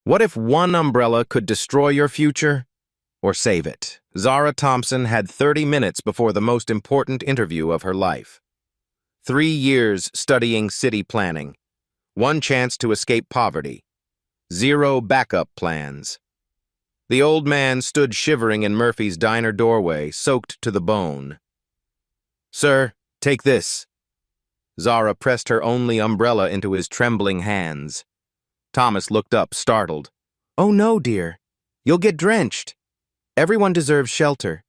What if one umbrella could destroy your future or save it? Zara Thompson had 30 minutes before the most important interview of her life. 3 years studying city planning. One chance to escape poverty. 0 backup plans. The old man stood shivering in Murphy's diner doorway, soaked to the bone. "Sir, take this." Zara pressed her only umbrella into his trembling hands. Thomas looked up, startled. "Oh no, dear. You'll get drenched. Everyone deserves shelter."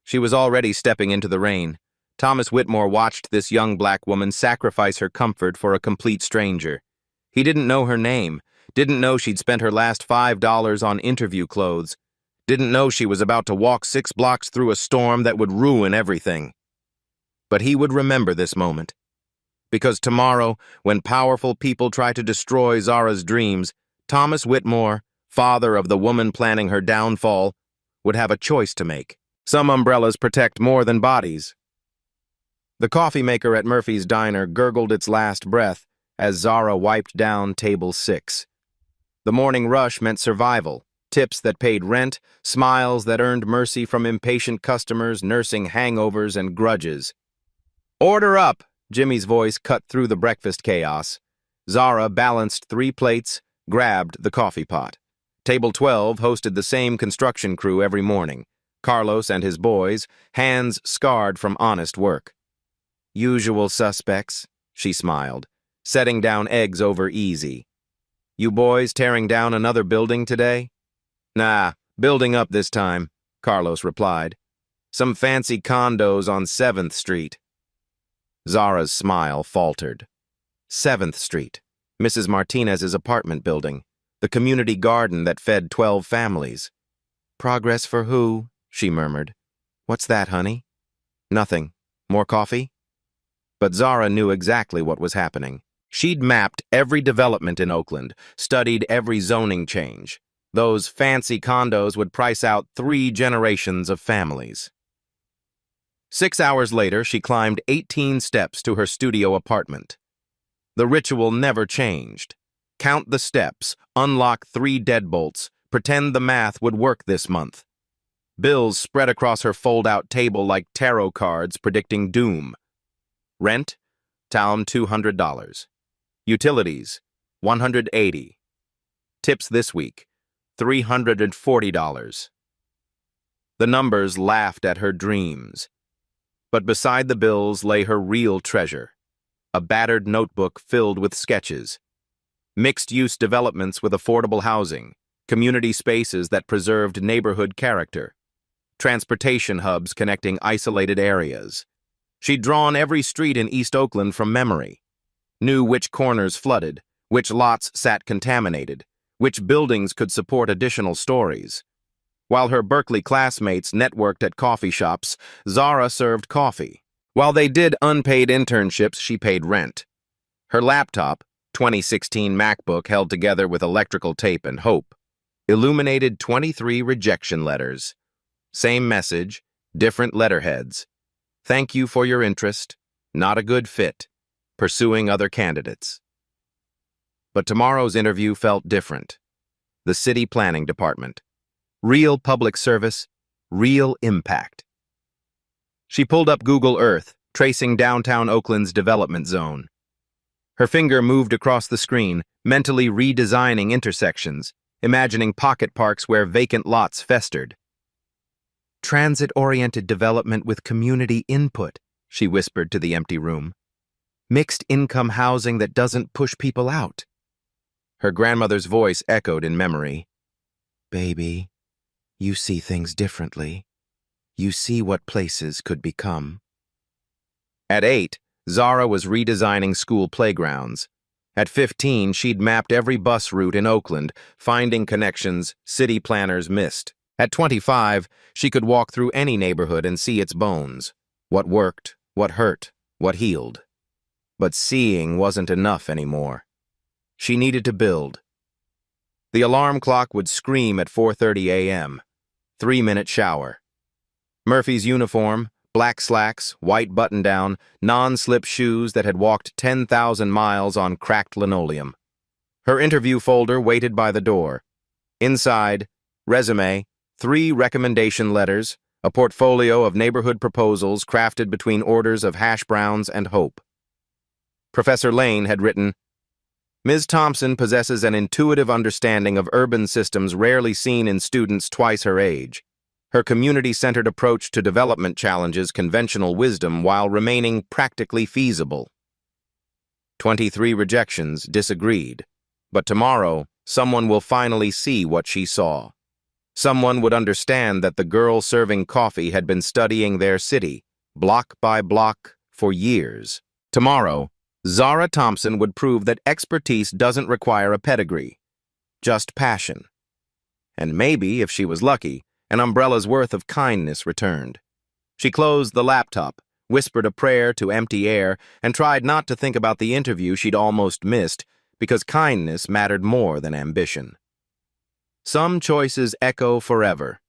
She was already stepping into the rain. Thomas Whitmore watched this young black woman sacrifice her comfort for a complete stranger. He didn't know her name, didn't know she'd spent her last $5 on interview clothes, didn't know she was about to walk 6 blocks through a storm that would ruin everything. But he would remember this moment. Because tomorrow, when powerful people try to destroy Zara's dreams, Thomas Whitmore, father of the woman planning her downfall, would have a choice to make. Some umbrellas protect more than bodies. The coffee maker at Murphy's diner gurgled its last breath as Zara wiped down table 6. The morning rush meant survival, tips that paid rent, smiles that earned mercy from impatient customers nursing hangovers and grudges. "Order up!" Jimmy's voice cut through the breakfast chaos. Zara balanced 3 plates, grabbed the coffee pot. Table 12 hosted the same construction crew every morning. Carlos and his boys, hands scarred from honest work. "Usual suspects," she smiled, setting down eggs over easy. "You boys tearing down another building today?" "Nah, building up this time," Carlos replied. "Some fancy condos on 7th Street. Zara's smile faltered. 7th Street, Mrs. Martinez's apartment building, the community garden that fed 12 families. "Progress for who?" she murmured. "What's that, honey?" "Nothing. More coffee?" But Zara knew exactly what was happening. She'd mapped every development in Oakland, studied every zoning change. Those fancy condos would price out 3 generations of families. 6 hours later, she climbed 18 steps to her studio apartment. The ritual never changed. Count the steps, unlock 3 deadbolts, pretend the math would work this month. Bills spread across her fold-out table like tarot cards predicting doom. Rent, town $200. Utilities, $180. Tips this week, $340. The numbers laughed at her dreams. But beside the bills lay her real treasure, a battered notebook filled with sketches. Mixed-use developments with affordable housing, community spaces that preserved neighborhood character, transportation hubs connecting isolated areas. She'd drawn every street in East Oakland from memory, knew which corners flooded, which lots sat contaminated, which buildings could support additional stories. While her Berkeley classmates networked at coffee shops, Zara served coffee. While they did unpaid internships, she paid rent. Her laptop, 2016 MacBook held together with electrical tape and hope, illuminated 23 rejection letters. Same message, different letterheads. "Thank you for your interest. Not a good fit. Pursuing other candidates." But tomorrow's interview felt different. The city planning department. Real public service, real impact. She pulled up Google Earth, tracing downtown Oakland's development zone. Her finger moved across the screen, mentally redesigning intersections, imagining pocket parks where vacant lots festered. "Transit-oriented development with community input," she whispered to the empty room. "Mixed-income housing that doesn't push people out." Her grandmother's voice echoed in memory. "Baby, you see things differently. You see what places could become." At 8, Zara was redesigning school playgrounds. At 15, she'd mapped every bus route in Oakland, finding connections city planners missed. At 25, she could walk through any neighborhood and see its bones. What worked, what hurt, what healed. But seeing wasn't enough anymore. She needed to build. The alarm clock would scream at 4:30 a.m. 3-minute shower. Murphy's uniform, black slacks, white button-down, non-slip shoes that had walked 10,000 miles on cracked linoleum. Her interview folder waited by the door, Inside, resume, 3 recommendation letters, a portfolio of neighborhood proposals crafted between orders of hash browns and hope. Professor Lane had written, Ms. Thompson possesses an intuitive understanding of urban systems rarely seen in students twice her age. Her community-centered approach to development challenges conventional wisdom while remaining practically feasible. 23 rejections disagreed, but tomorrow, someone will finally see what she saw. Someone would understand that the girl serving coffee had been studying their city, block by block, for years. Tomorrow, Zara Thompson would prove that expertise doesn't require a pedigree, just passion. And maybe, if she was lucky, an umbrella's worth of kindness returned. She closed the laptop, whispered a prayer to empty air, and tried not to think about the interview she'd almost missed, because kindness mattered more than ambition. Some choices echo forever,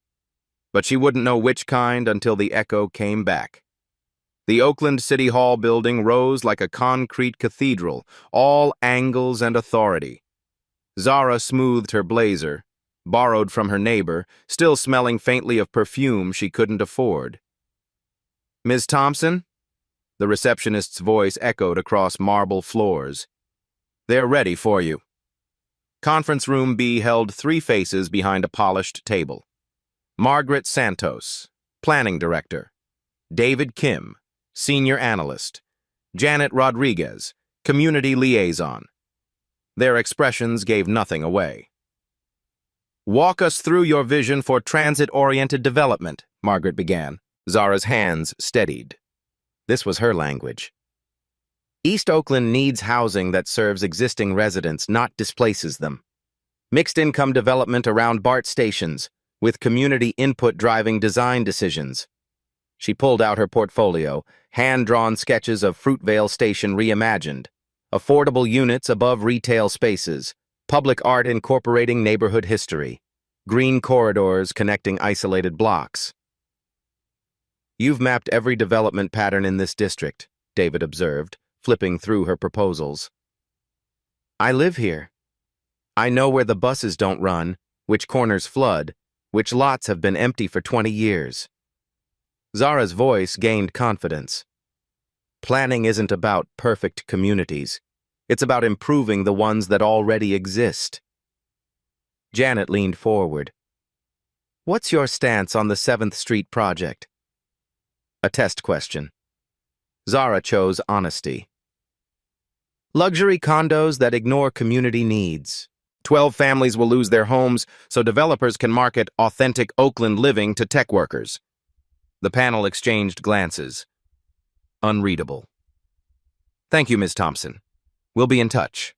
but she wouldn't know which kind until the echo came back. The Oakland City Hall building rose like a concrete cathedral, all angles and authority. Zara smoothed her blazer, borrowed from her neighbor, still smelling faintly of perfume she couldn't afford. Ms. Thompson? The receptionist's voice echoed across marble floors. They're ready for you. Conference Room B held 3 faces behind a polished table. Margaret Santos, Planning Director. David Kim, Senior Analyst. Janet Rodriguez, Community Liaison. Their expressions gave nothing away. Walk us through your vision for transit-oriented development, Margaret began. Zara's hands steadied. This was her language. East Oakland needs housing that serves existing residents, not displaces them. Mixed-income development around BART stations, with community input driving design decisions. She pulled out her portfolio, hand-drawn sketches of Fruitvale Station reimagined, affordable units above retail spaces, public art incorporating neighborhood history, green corridors connecting isolated blocks. You've mapped every development pattern in this district, David observed, flipping through her proposals. I live here. I know where the buses don't run, which corners flood, which lots have been empty for 20 years. Zara's voice gained confidence. Planning isn't about perfect communities. It's about improving the ones that already exist. Janet leaned forward. What's your stance on the 7th Street project? A test question. Zara chose honesty. Luxury condos that ignore community needs. 12 families will lose their homes, so developers can market authentic Oakland living to tech workers. The panel exchanged glances. Unreadable. Thank you, Ms. Thompson. We'll be in touch.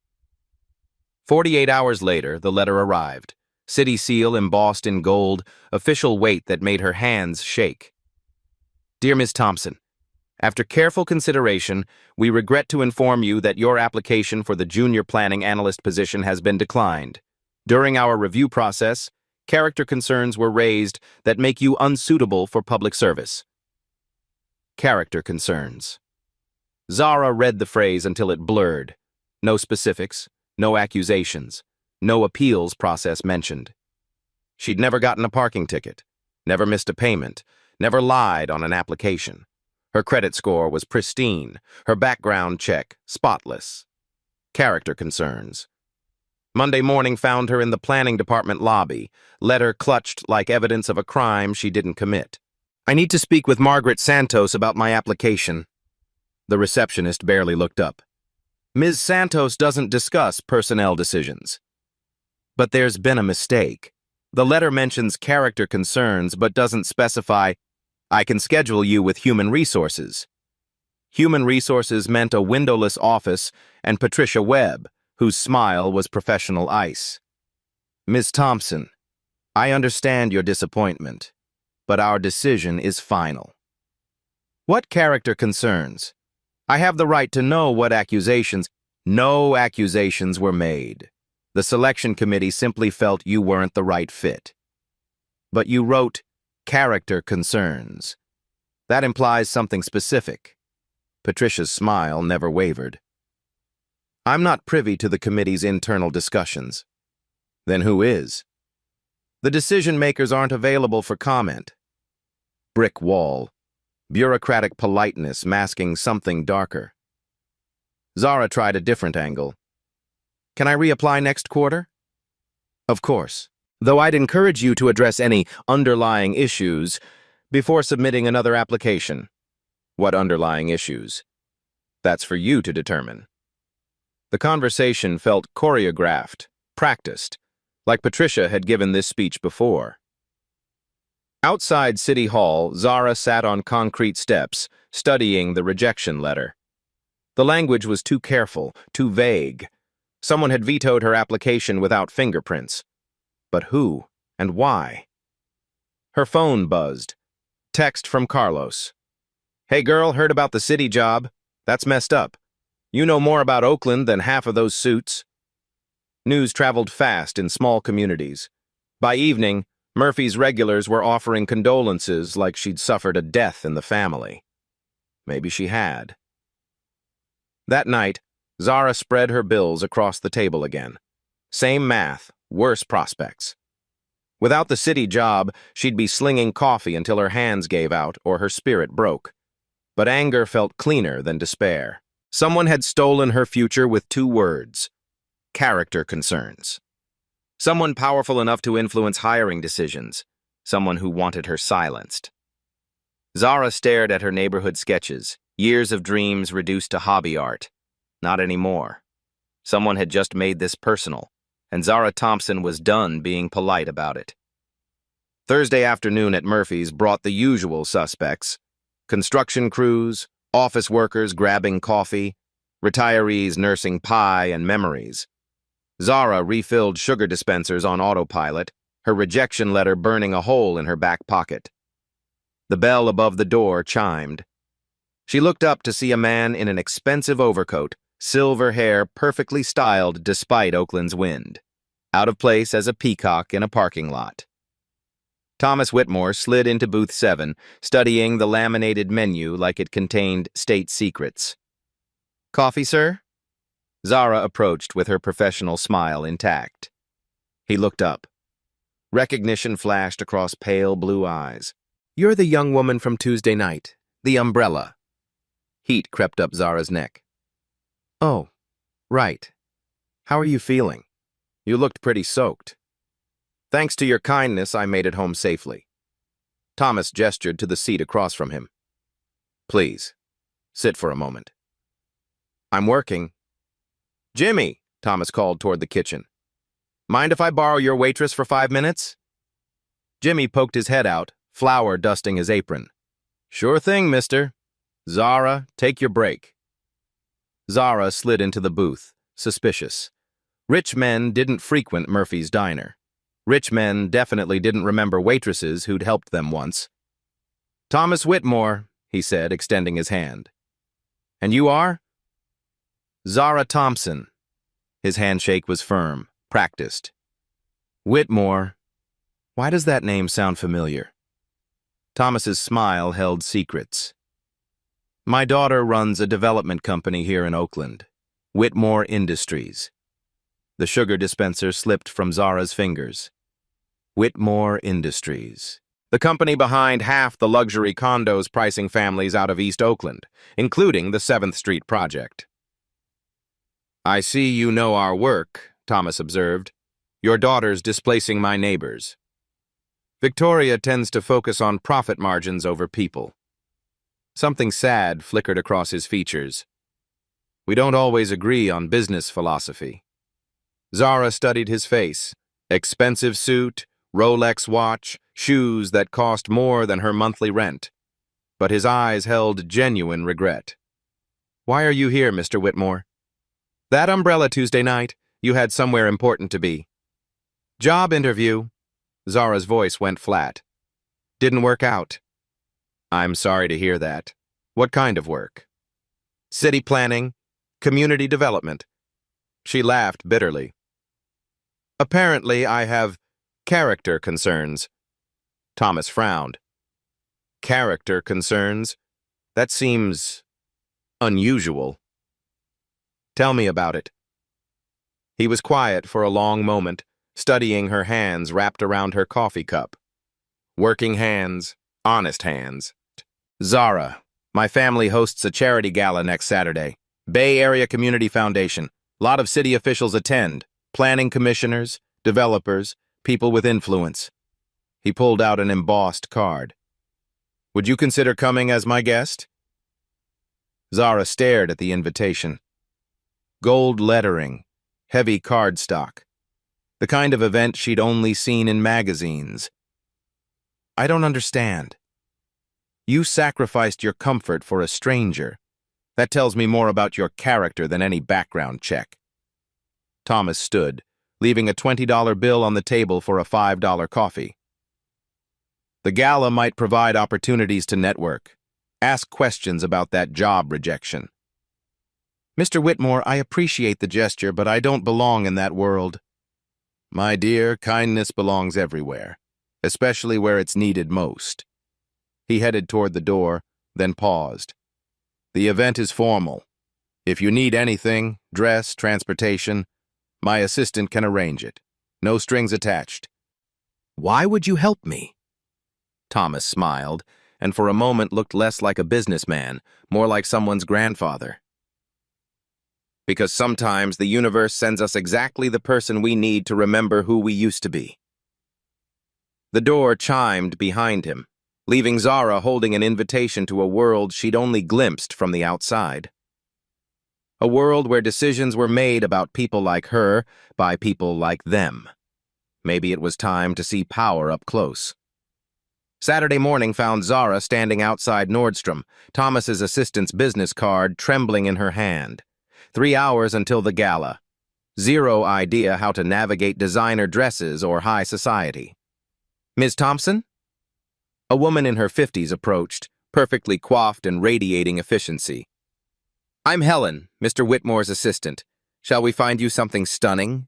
48 hours later, the letter arrived. City seal embossed in gold, official weight that made her hands shake. Dear Ms. Thompson, after careful consideration, we regret to inform you that your application for the junior planning analyst position has been declined. During our review process, character concerns were raised that make you unsuitable for public service. Character concerns. Zara read the phrase until it blurred. No specifics, no accusations, no appeals process mentioned. She'd never gotten a parking ticket, never missed a payment, never lied on an application. Her credit score was pristine, her background check spotless. Character concerns. Monday morning found her in the planning department lobby, letter clutched like evidence of a crime she didn't commit. I need to speak with Margaret Santos about my application. The receptionist barely looked up. Ms. Santos doesn't discuss personnel decisions. But there's been a mistake. The letter mentions character concerns but doesn't specify, I can schedule you with human resources. Human resources meant a windowless office and Patricia Webb, whose smile was professional ice. Ms. Thompson, I understand your disappointment, but our decision is final. What character concerns? I have the right to know what accusations. No accusations were made. The selection committee simply felt you weren't the right fit. But you wrote, character concerns. That implies something specific. Patricia's smile never wavered. I'm not privy to the committee's internal discussions. Then who is? The decision-makers aren't available for comment. Brick wall. Bureaucratic politeness masking something darker. Zara tried a different angle. Can I reapply next quarter? Of course. Though I'd encourage you to address any underlying issues before submitting another application. What underlying issues? That's for you to determine. The conversation felt choreographed, practiced, like Patricia had given this speech before. Outside City Hall, Zara sat on concrete steps, studying the rejection letter. The language was too careful, too vague. Someone had vetoed her application without fingerprints. But who and why? Her phone buzzed. Text from Carlos. Hey girl, heard about the city job. That's messed up. You know more about Oakland than half of those suits. News traveled fast in small communities. By evening, Murphy's regulars were offering condolences like she'd suffered a death in the family. Maybe she had. That night, Zara spread her bills across the table again. Same math, worse prospects. Without the city job, she'd be slinging coffee until her hands gave out or her spirit broke. But anger felt cleaner than despair. Someone had stolen her future with 2 words: character concerns. Someone powerful enough to influence hiring decisions. Someone who wanted her silenced. Zara stared at her neighborhood sketches, years of dreams reduced to hobby art. Not anymore. Someone had just made this personal, and Zara Thompson was done being polite about it. Thursday afternoon at Murphy's brought the usual suspects: construction crews, office workers grabbing coffee, retirees nursing pie and memories. Zara refilled sugar dispensers on autopilot, her rejection letter burning a hole in her back pocket. The bell above the door chimed. She looked up to see a man in an expensive overcoat, silver hair perfectly styled despite Oakland's wind, out of place as a peacock in a parking lot. Thomas Whitmore slid into booth 7, studying the laminated menu like it contained state secrets. Coffee, sir? Zara approached with her professional smile intact. He looked up. Recognition flashed across pale blue eyes. You're the young woman from Tuesday night, the umbrella. Heat crept up Zara's neck. Oh, right. How are you feeling? You looked pretty soaked. Thanks to your kindness, I made it home safely. Thomas gestured to the seat across from him. Please, sit for a moment. I'm working. Jimmy, Thomas called toward the kitchen. Mind if I borrow your waitress for 5 minutes? Jimmy poked his head out, flour dusting his apron. Sure thing, mister. Zara, take your break. Zara slid into the booth, suspicious. Rich men didn't frequent Murphy's diner. Rich men definitely didn't remember waitresses who'd helped them once. Thomas Whitmore, he said, extending his hand. And you are? Zara Thompson. His handshake was firm, practiced. Whitmore. Why does that name sound familiar? Thomas's smile held secrets. My daughter runs a development company here in Oakland, Whitmore Industries. The sugar dispenser slipped from Zara's fingers. Whitmore Industries. The company behind half the luxury condos pricing families out of East Oakland, including the 7th Street project. I see you know our work, Thomas observed. Your daughter's displacing my neighbors. Victoria tends to focus on profit margins over people. Something sad flickered across his features. We don't always agree on business philosophy. Zara studied his face. Expensive suit, Rolex watch, shoes that cost more than her monthly rent. But his eyes held genuine regret. Why are you here, Mr. Whitmore? That umbrella Tuesday night, you had somewhere important to be. Job interview. Zara's voice went flat. Didn't work out. I'm sorry to hear that. What kind of work? City planning, community development. She laughed bitterly. Apparently, I have character concerns. Thomas frowned. Character concerns? That seems unusual. Tell me about it. He was quiet for a long moment, studying her hands wrapped around her coffee cup. Working hands, honest hands. Zara, my family hosts a charity gala next Saturday. Bay Area Community Foundation. Lot of city officials attend. Planning commissioners, developers, people with influence. He pulled out an embossed card. Would you consider coming as my guest? Zara stared at the invitation. Gold lettering, heavy cardstock. The kind of event she'd only seen in magazines. I don't understand. You sacrificed your comfort for a stranger. That tells me more about your character than any background check. Thomas stood, leaving a $20 bill on the table for a $5 coffee. The gala might provide opportunities to network. Ask questions about that job rejection. Mr. Whitmore, I appreciate the gesture, but I don't belong in that world. My dear, kindness belongs everywhere, especially where it's needed most. He headed toward the door, then paused. The event is formal. If you need anything, dress, transportation, my assistant can arrange it. No strings attached. Why would you help me? Thomas smiled, and for a moment looked less like a businessman, more like someone's grandfather. Because sometimes the universe sends us exactly the person we need to remember who we used to be. The door chimed behind him, leaving Zara holding an invitation to a world she'd only glimpsed from the outside. A world where decisions were made about people like her by people like them. Maybe it was time to see power up close. Saturday morning found Zara standing outside Nordstrom, Thomas's assistant's business card trembling in her hand. 3 hours until the gala. Zero idea how to navigate designer dresses or high society. Ms. Thompson? A woman in her 50s approached, perfectly coiffed and radiating efficiency. I'm Helen, Mr. Whitmore's assistant. Shall we find you something stunning?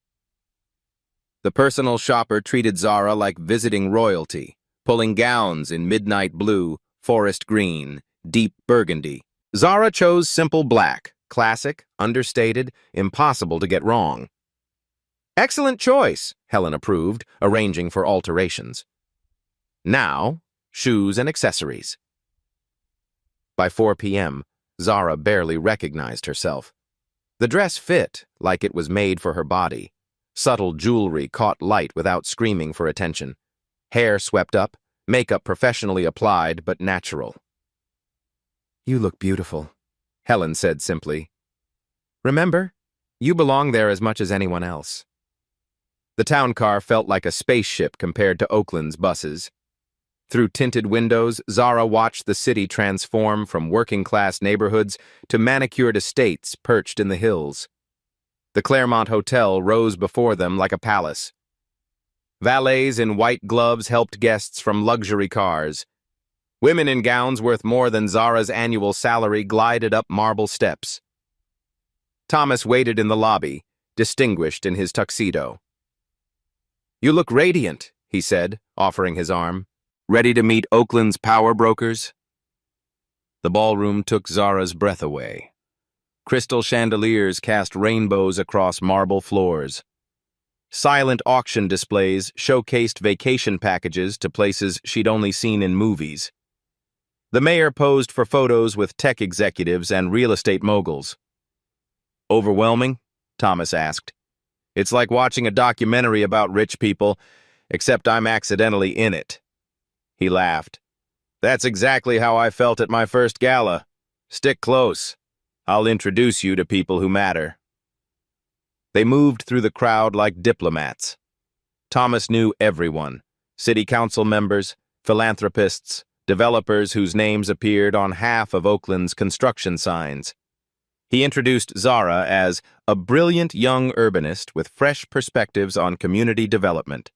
The personal shopper treated Zara like visiting royalty, pulling gowns in midnight blue, forest green, deep burgundy. Zara chose simple black, classic, understated, impossible to get wrong. Excellent choice, Helen approved, arranging for alterations. Now, shoes and accessories. By 4 p.m., Zara barely recognized herself. The dress fit like it was made for her body. Subtle jewelry caught light without screaming for attention. Hair swept up, makeup professionally applied but natural. You look beautiful, Helen said simply. Remember, you belong there as much as anyone else. The town car felt like a spaceship compared to Oakland's buses. Through tinted windows, Zara watched the city transform from working-class neighborhoods to manicured estates perched in the hills. The Claremont Hotel rose before them like a palace. Valets in white gloves helped guests from luxury cars. Women in gowns worth more than Zara's annual salary glided up marble steps. Thomas waited in the lobby, distinguished in his tuxedo. You look radiant, he said, offering his arm. Ready to meet Oakland's power brokers? The ballroom took Zara's breath away. Crystal chandeliers cast rainbows across marble floors. Silent auction displays showcased vacation packages to places she'd only seen in movies. The mayor posed for photos with tech executives and real estate moguls. Overwhelming? Thomas asked. It's like watching a documentary about rich people, except I'm accidentally in it. He laughed. That's exactly how I felt at my first gala. Stick close. I'll introduce you to people who matter. They moved through the crowd like diplomats. Thomas knew everyone. City council members, philanthropists, developers whose names appeared on half of Oakland's construction signs. He introduced Zara as a brilliant young urbanist with fresh perspectives on community development.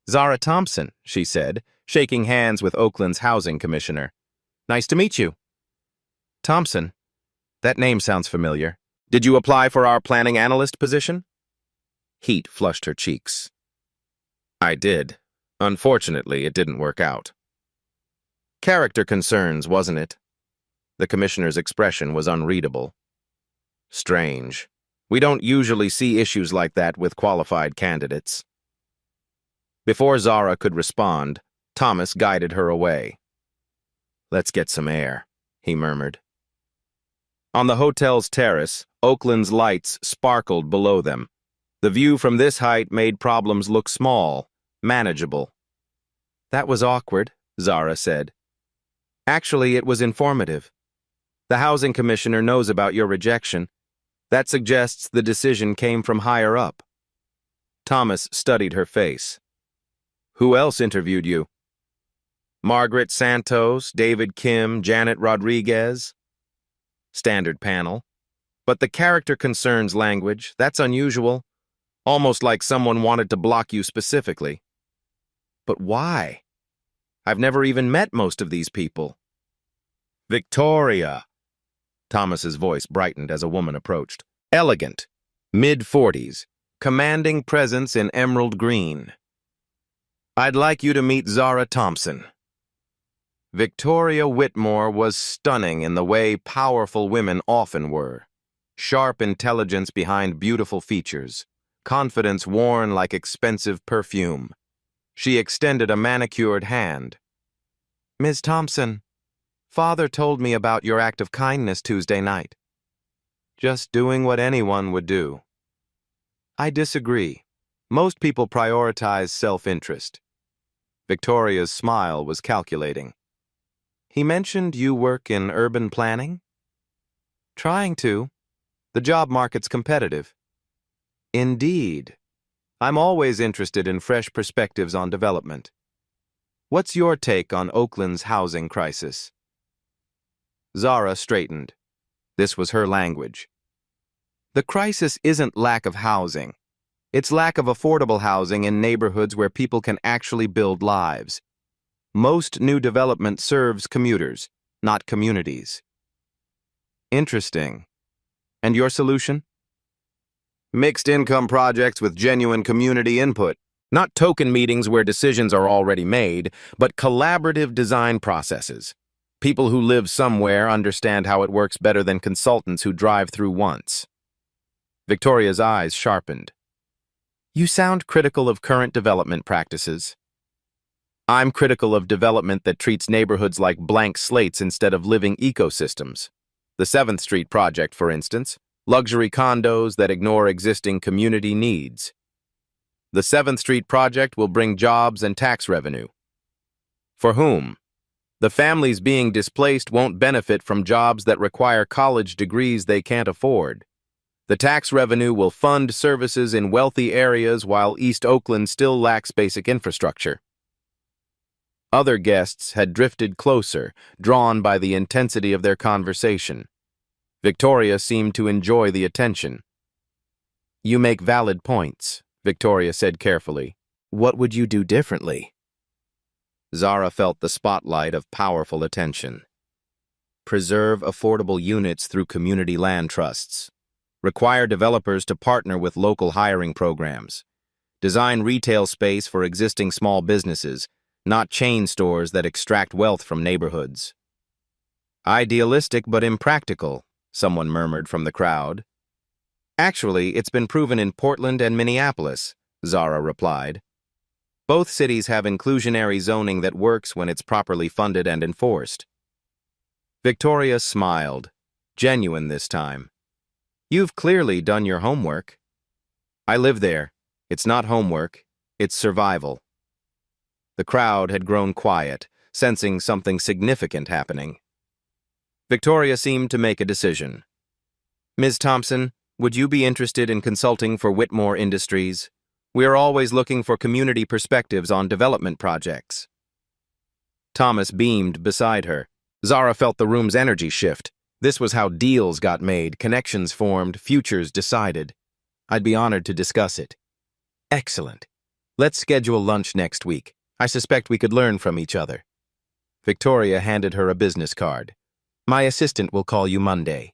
Zara Thompson, she said, shaking hands with Oakland's housing commissioner. Nice to meet you. Thompson. That name sounds familiar. Did you apply for our planning analyst position? Heat flushed her cheeks. I did. Unfortunately, it didn't work out. Character concerns, wasn't it? The commissioner's expression was unreadable. Strange. We don't usually see issues like that with qualified candidates. Before Zara could respond, Thomas guided her away. "Let's get some air," he murmured. On the hotel's terrace, Oakland's lights sparkled below them. The view from this height made problems look small, manageable. "That was awkward," Zara said. "Actually, it was informative. The housing commissioner knows about your rejection. That suggests the decision came from higher up." Thomas studied her face. "Who else interviewed you?" "Margaret Santos, David Kim, Janet Rodriguez." Standard panel. "But the character concerns language. That's unusual. Almost like someone wanted to block you specifically." "But why? I've never even met most of these people." "Victoria." Thomas's voice brightened as a woman approached. Elegant, mid-40s, commanding presence in emerald green. "I'd like you to meet Zara Thompson." Victoria Whitmore was stunning in the way powerful women often were. Sharp intelligence behind beautiful features, confidence worn like expensive perfume. She extended a manicured hand. "Ms. Thompson, Father told me about your act of kindness Tuesday night." "Just doing what anyone would do." "I disagree. Most people prioritize self-interest." Victoria's smile was calculating. "He mentioned you work in urban planning?" "Trying to. The job market's competitive." "Indeed. I'm always interested in fresh perspectives on development. What's your take on Oakland's housing crisis?" Zara straightened. This was her language. "The crisis isn't lack of housing. It's lack of affordable housing in neighborhoods where people can actually build lives. Most new development serves commuters, not communities." "Interesting. And your solution?" "Mixed-income projects with genuine community input. Not token meetings where decisions are already made, but collaborative design processes. People who live somewhere understand how it works better than consultants who drive through once." Victoria's eyes sharpened. "You sound critical of current development practices." "I'm critical of development that treats neighborhoods like blank slates instead of living ecosystems. The 7th Street project, for instance, luxury condos that ignore existing community needs. The 7th Street project will bring jobs and tax revenue. For whom? The families being displaced won't benefit from jobs that require college degrees they can't afford. The tax revenue will fund services in wealthy areas while East Oakland still lacks basic infrastructure." Other guests had drifted closer, drawn by the intensity of their conversation. Victoria seemed to enjoy the attention. "You make valid points," Victoria said carefully. "What would you do differently?" Zara felt the spotlight of powerful attention. "Preserve affordable units through community land trusts. Require developers to partner with local hiring programs. Design retail space for existing small businesses, not chain stores that extract wealth from neighborhoods." "Idealistic but impractical," someone murmured from the crowd. "Actually, it's been proven in Portland and Minneapolis," Zara replied. "Both cities have inclusionary zoning that works when it's properly funded and enforced." Victoria smiled, genuine this time. "You've clearly done your homework." "I live there. It's not homework, it's survival." The crowd had grown quiet, sensing something significant happening. Victoria seemed to make a decision. "Ms. Thompson, would you be interested in consulting for Whitmore Industries? We are always looking for community perspectives on development projects." Thomas beamed beside her. Zara felt the room's energy shift. This was how deals got made, connections formed, futures decided. "I'd be honored to discuss it." "Excellent. Let's schedule lunch next week. I suspect we could learn from each other." Victoria handed her a business card. "My assistant will call you Monday."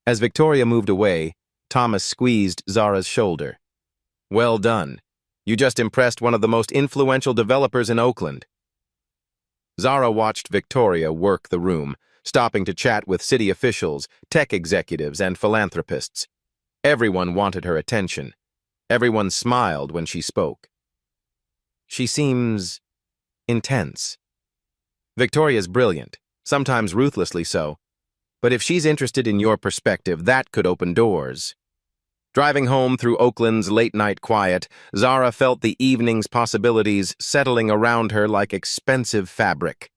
As Victoria moved away, Thomas squeezed Zara's shoulder. "Well done. You just impressed one of the most influential developers in Oakland." Zara watched Victoria work the room, stopping to chat with city officials, tech executives, and philanthropists. Everyone wanted her attention. Everyone smiled when she spoke. She seems intense. Victoria's brilliant, sometimes ruthlessly so, but if she's interested in your perspective, that could open doors. Driving home through Oakland's late-night quiet, Zara felt the evening's possibilities settling around her like expensive fabric.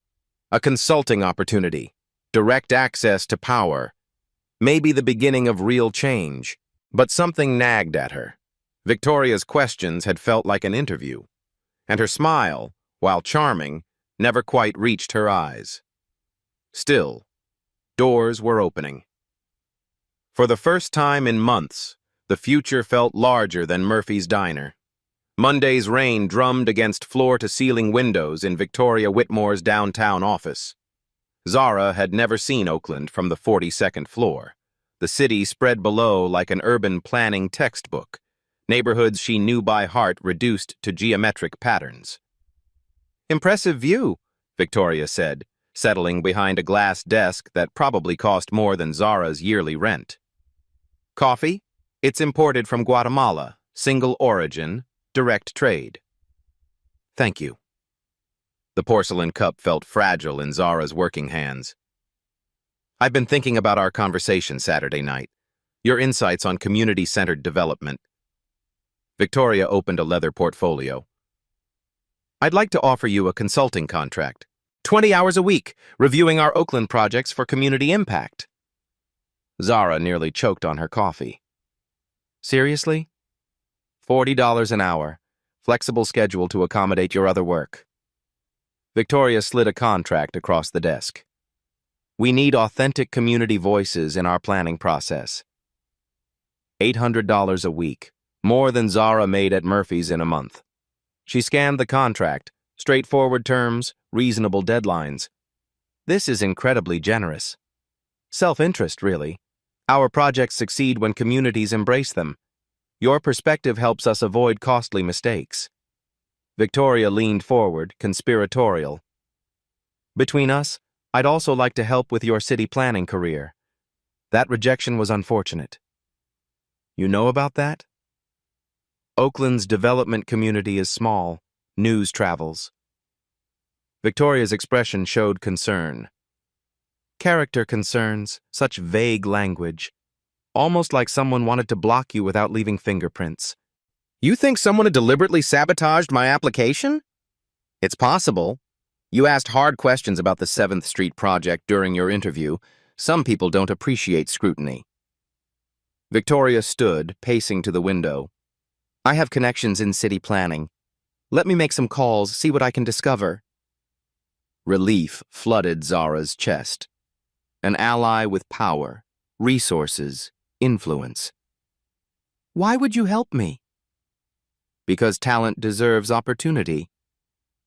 A consulting opportunity, direct access to power, maybe the beginning of real change. But something nagged at her. Victoria's questions had felt like an interview, and her smile, while charming, never quite reached her eyes. Still, doors were opening. For the first time in months, the future felt larger than Murphy's Diner. Monday's rain drummed against floor-to-ceiling windows in Victoria Whitmore's downtown office. Zara had never seen Oakland from the 42nd floor. The city spread below like an urban planning textbook, neighborhoods she knew by heart reduced to geometric patterns. "Impressive view," Victoria said, settling behind a glass desk that probably cost more than Zara's yearly rent. "Coffee? It's imported from Guatemala, single origin, direct trade." "Thank you." The porcelain cup felt fragile in Zara's working hands. "I've been thinking about our conversation Saturday night, your insights on community-centered development." Victoria opened a leather portfolio. "I'd like to offer you a consulting contract. 20 hours a week, reviewing our Oakland projects for community impact." Zara nearly choked on her coffee. "Seriously? $40 an hour, flexible schedule to accommodate your other work." Victoria slid a contract across the desk. "We need authentic community voices in our planning process." $800 a week, more than Zara made at Murphy's in a month. She scanned the contract, straightforward terms, reasonable deadlines. "This is incredibly generous. Self-interest, really. Our projects succeed when communities embrace them. Your perspective helps us avoid costly mistakes." Victoria leaned forward, conspiratorial. "Between us, I'd also like to help with your city planning career. That rejection was unfortunate." "You know about that?" "Oakland's development community is small. News travels." Victoria's expression showed concern. "Character concerns, such vague language. Almost like someone wanted to block you without leaving fingerprints." "You think someone had deliberately sabotaged my application?" "It's possible. You asked hard questions about the 7th Street project during your interview. Some people don't appreciate scrutiny." Victoria stood, pacing to the window. "I have connections in city planning. Let me make some calls, see what I can discover." Relief flooded Zara's chest. An ally with power, resources, influence. "Why would you help me?" "Because talent deserves opportunity.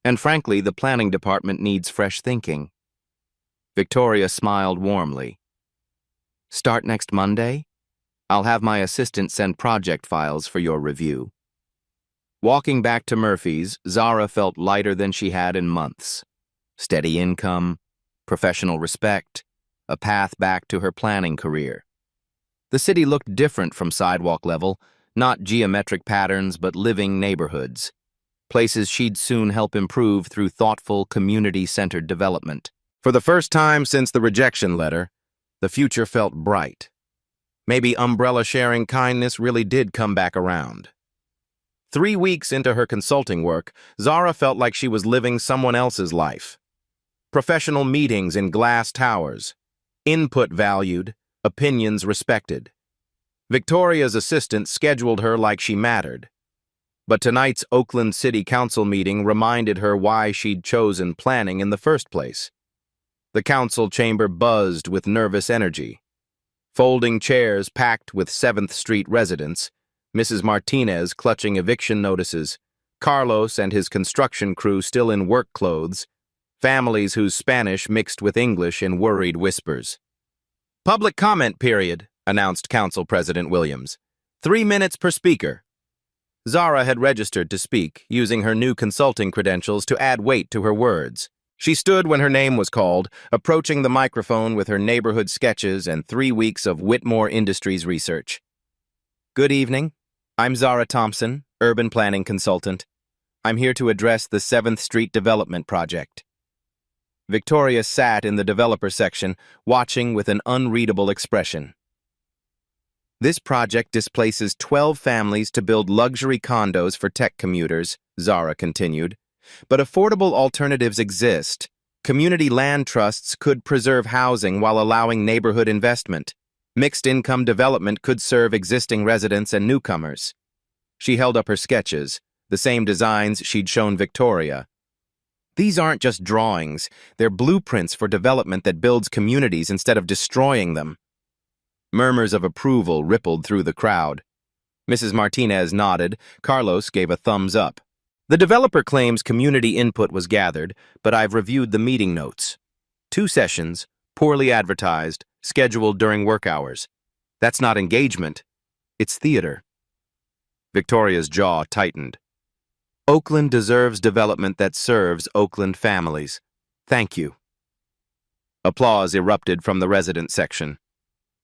And frankly, the planning department needs fresh thinking." Victoria smiled warmly. "Start next Monday? I'll have my assistant send project files for your review." Walking back to Murphy's, Zara felt lighter than she had in months. Steady income, professional respect, a path back to her planning career. The city looked different from sidewalk level, not geometric patterns but living neighborhoods. Places she'd soon help improve through thoughtful, community-centered development. For the first time since the rejection letter, the future felt bright. Maybe umbrella-sharing kindness really did come back around. 3 weeks into her consulting work, Zara felt like she was living someone else's life. Professional meetings in glass towers. Input valued, opinions respected. Victoria's assistant scheduled her like she mattered. But tonight's Oakland City Council meeting reminded her why she'd chosen planning in the first place. The council chamber buzzed with nervous energy. Folding chairs packed with 7th Street residents, Mrs. Martinez clutching eviction notices, Carlos and his construction crew still in work clothes, families whose Spanish mixed with English in worried whispers. "Public comment period," announced Council President Williams. 3 minutes per speaker. Zara had registered to speak, using her new consulting credentials to add weight to her words. She stood when her name was called, approaching the microphone with her neighborhood sketches and 3 weeks of Whitmore Industries research. "Good evening. I'm Zara Thompson, urban planning consultant. I'm here to address the 7th Street development project. Victoria sat in the developer section, watching with an unreadable expression. This project displaces 12 families to build luxury condos for tech commuters, Zara continued. But affordable alternatives exist. Community land trusts could preserve housing while allowing neighborhood investment. Mixed-income development could serve existing residents and newcomers. She held up her sketches, the same designs she'd shown Victoria. These aren't just drawings, they're blueprints for development that builds communities instead of destroying them. Murmurs of approval rippled through the crowd. Mrs. Martinez nodded. Carlos gave a thumbs up. The developer claims community input was gathered, but I've reviewed the meeting notes. 2 sessions, poorly advertised, scheduled during work hours. That's not engagement, it's theater. Victoria's jaw tightened. Oakland deserves development that serves Oakland families. Thank you. Applause erupted from the resident section.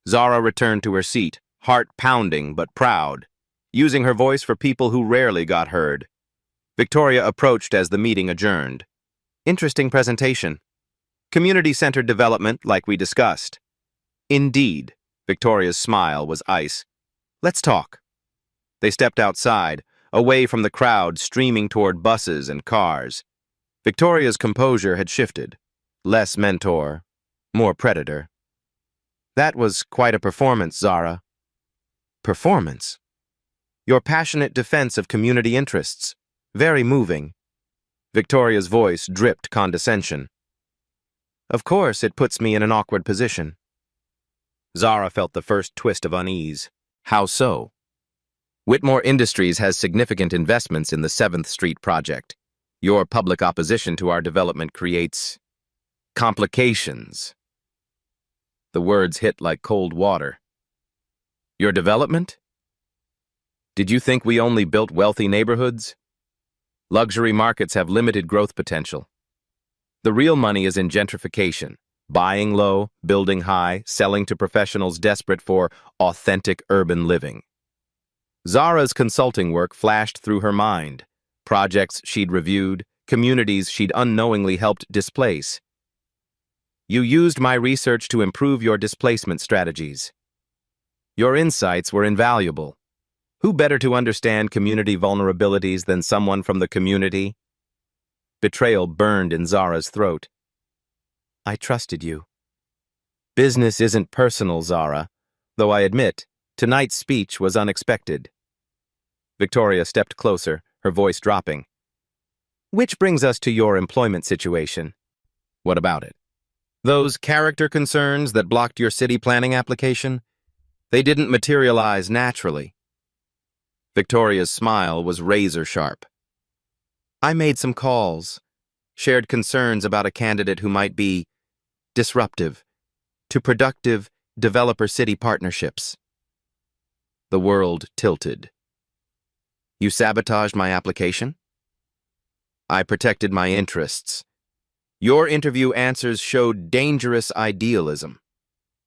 Zara returned to her seat, heart pounding but proud, using her voice for people who rarely got heard. Victoria approached as the meeting adjourned. Interesting presentation. Community-centered development, like we discussed. Indeed. Victoria's smile was ice. Let's talk. They stepped outside, away from the crowd streaming toward buses and cars. Victoria's composure had shifted. Less mentor, more predator. That was quite a performance, Zara. Performance? Your passionate defense of community interests. Very moving. Victoria's voice dripped condescension. Of course, it puts me in an awkward position. Zara felt the first twist of unease. How so? Whitmore Industries has significant investments in the 7th Street project. Your public opposition to our development creates complications. The words hit like cold water. Your development? Did you think we only built wealthy neighborhoods? Luxury markets have limited growth potential. The real money is in gentrification, buying low, building high, selling to professionals desperate for authentic urban living. Zara's consulting work flashed through her mind. Projects she'd reviewed, communities she'd unknowingly helped displace. You used my research to improve your displacement strategies. Your insights were invaluable. Who better to understand community vulnerabilities than someone from the community? Betrayal burned in Zara's throat. I trusted you. Business isn't personal, Zara, though I admit, tonight's speech was unexpected. Victoria stepped closer, her voice dropping. Which brings us to your employment situation. What about it? Those character concerns that blocked your city planning application? They didn't materialize naturally. Victoria's smile was razor-sharp. I made some calls, shared concerns about a candidate who might be disruptive to productive developer-city partnerships. The world tilted. You sabotaged my application? I protected my interests. Your interview answers showed dangerous idealism.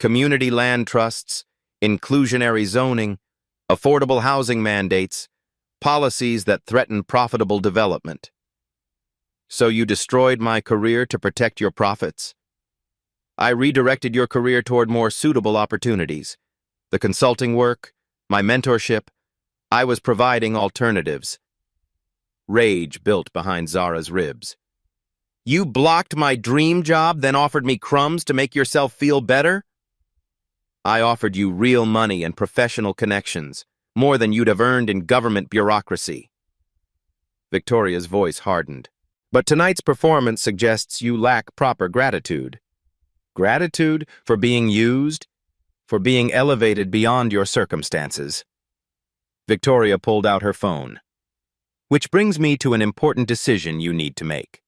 Community land trusts, inclusionary zoning, affordable housing mandates, policies that threaten profitable development. So you destroyed my career to protect your profits? I redirected your career toward more suitable opportunities. The consulting work, my mentorship, I was providing alternatives. Rage built behind Zara's ribs. You blocked my dream job, then offered me crumbs to make yourself feel better? I offered you real money and professional connections, more than you'd have earned in government bureaucracy. Victoria's voice hardened. But tonight's performance suggests you lack proper gratitude. Gratitude for being used, for being elevated beyond your circumstances. Victoria pulled out her phone. Which brings me to an important decision you need to make.